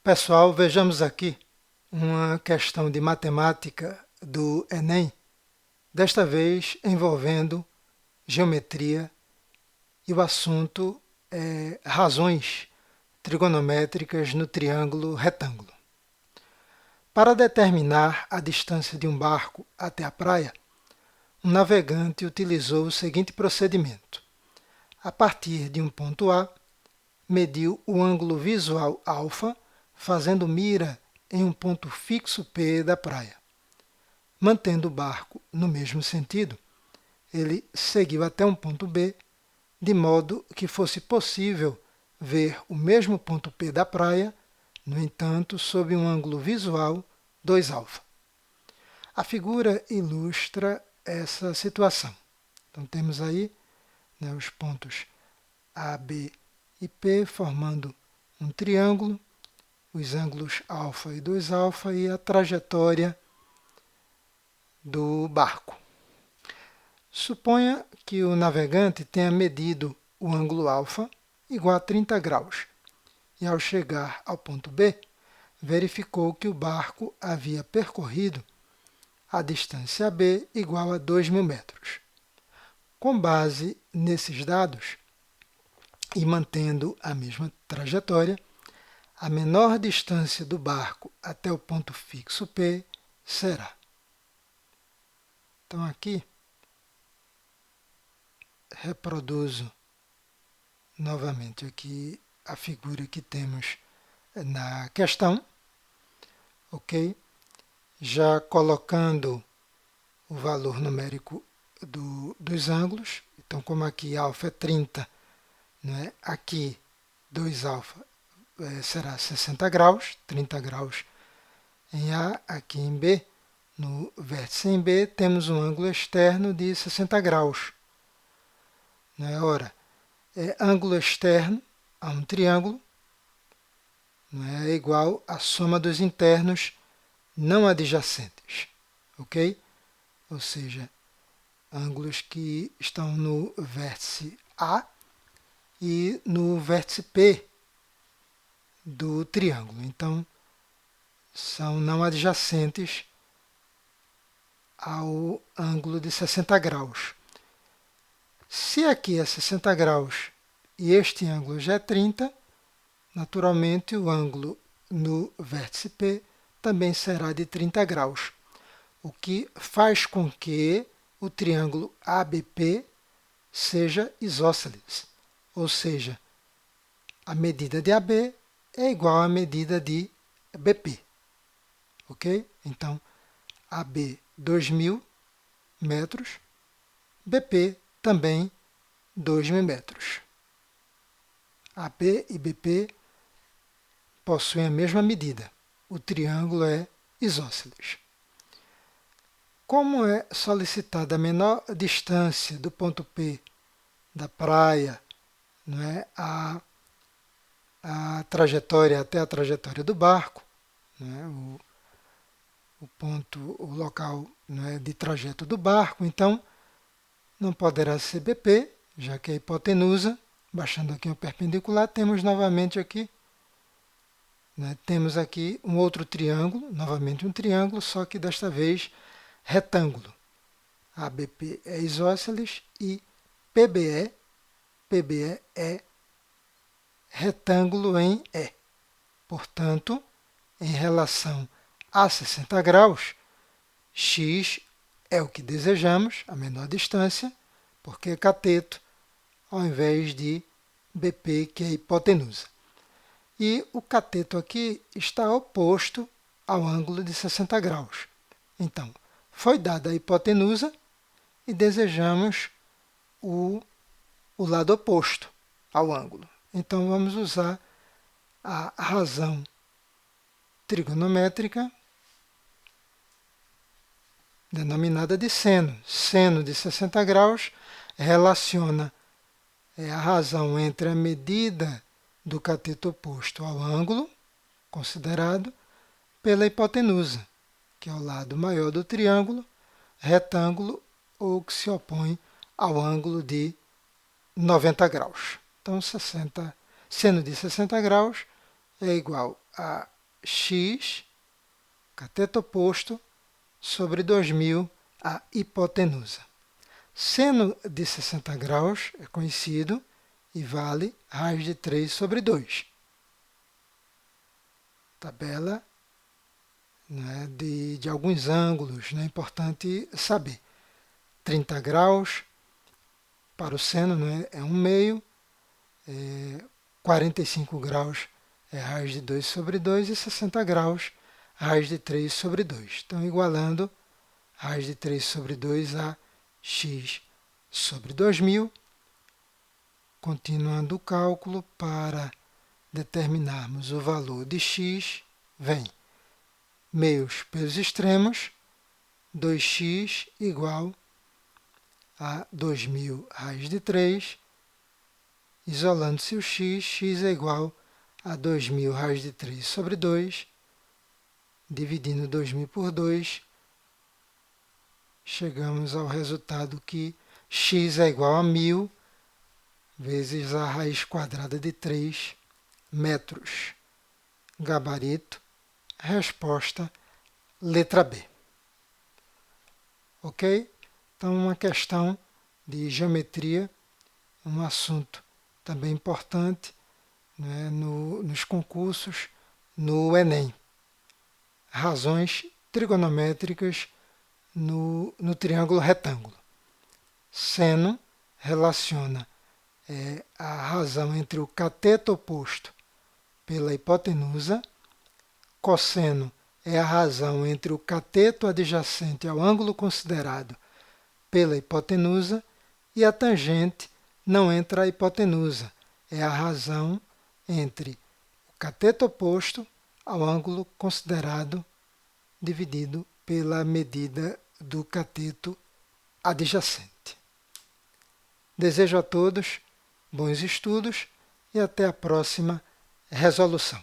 Pessoal, vejamos aqui uma questão de matemática do Enem, desta vez envolvendo geometria e o assunto é razões trigonométricas no triângulo retângulo. Para determinar a distância de um barco até a praia, um navegante utilizou o seguinte procedimento. A partir de um ponto A, mediu o ângulo visual alfa, fazendo mira em um ponto fixo P da praia. Mantendo o barco no mesmo sentido, ele seguiu até um ponto B, de modo que fosse possível ver o mesmo ponto P da praia, no entanto, sob um ângulo visual 2α. A figura ilustra essa situação. Então, temos aí os pontos A, B e P formando um triângulo, os ângulos α e 2α e a trajetória do barco. Suponha que o navegante tenha medido o ângulo α igual a 30 graus e, ao chegar ao ponto B, verificou que o barco havia percorrido a distância B igual a 2.000 metros. Com base nesses dados e mantendo a mesma trajetória, a menor distância do barco até o ponto fixo P será. Então, aqui, reproduzo novamente aqui a figura que temos na questão, ok? Já colocando o valor numérico dos ângulos. Então, como aqui α é 30, né? Aqui 2α será 60 graus, 30 graus em A, aqui em B. No vértice em B, temos um ângulo externo de 60 graus. Ora, ângulo externo a um triângulo é igual à soma dos internos não adjacentes, ok? Ou seja, ângulos que estão no vértice A e no vértice P do triângulo. Então, são não adjacentes ao ângulo de 60 graus. Se aqui é 60 graus e este ângulo já é 30, naturalmente o ângulo no vértice P também será de 30 graus, o que faz com que o triângulo ABP seja isósceles, ou seja, a medida de AB é igual à medida de BP. Ok? Então, AB 2.000 metros, BP também 2.000 metros. AB e BP possuem a mesma medida. O triângulo é isósceles. Como é solicitada a menor distância do ponto P da praia, a trajetória até a trajetória do barco, o local de trajeto do barco, então não poderá ser BP, já que a hipotenusa, baixando aqui o perpendicular, temos novamente aqui, temos aqui um outro triângulo, novamente um triângulo, só que desta vez retângulo. ABP é isósceles e PBE é retângulo em E. Portanto, em relação a 60 graus, x é o que desejamos, a menor distância, porque é cateto, ao invés de BP, que é hipotenusa. E o cateto aqui está oposto ao ângulo de 60 graus. Então, foi dada a hipotenusa e desejamos o lado oposto ao ângulo. Então, vamos usar a razão trigonométrica denominada de seno. Seno de 60 graus relaciona a razão entre a medida do cateto oposto ao ângulo considerado pela hipotenusa, que é o lado maior do triângulo, retângulo ou que se opõe ao ângulo de 90 graus. Então, seno de 60 graus é igual a x, cateto oposto, sobre 2.000, a hipotenusa. Seno de 60 graus é conhecido e vale raiz de 3 sobre 2. Tabela, né, de alguns ângulos, né, é importante saber. 30 graus para o seno, né, é 1/2, 45 graus é raiz de 2 sobre 2 e 60 graus raiz de 3 sobre 2. Então, igualando raiz de 3 sobre 2 a x sobre 2.000. Continuando o cálculo, para determinarmos o valor de x, vem meios pelos extremos, 2x igual a 2.000 raiz de 3, isolando-se o x é igual a 2.000 raiz de 3 sobre 2, dividindo 2.000 por 2, chegamos ao resultado que x é igual a 1.000 vezes a raiz quadrada de 3 metros. Gabarito, resposta, letra B. Ok? Então, uma questão de geometria, um assunto também importante, né, nos concursos, no Enem. Razões trigonométricas no triângulo retângulo. Seno relaciona a razão entre o cateto oposto pela hipotenusa. Cosseno é a razão entre o cateto adjacente ao ângulo considerado pela hipotenusa. E a tangente não entra a hipotenusa, é a razão entre o cateto oposto ao ângulo considerado dividido pela medida do cateto adjacente. Desejo a todos bons estudos e até a próxima resolução.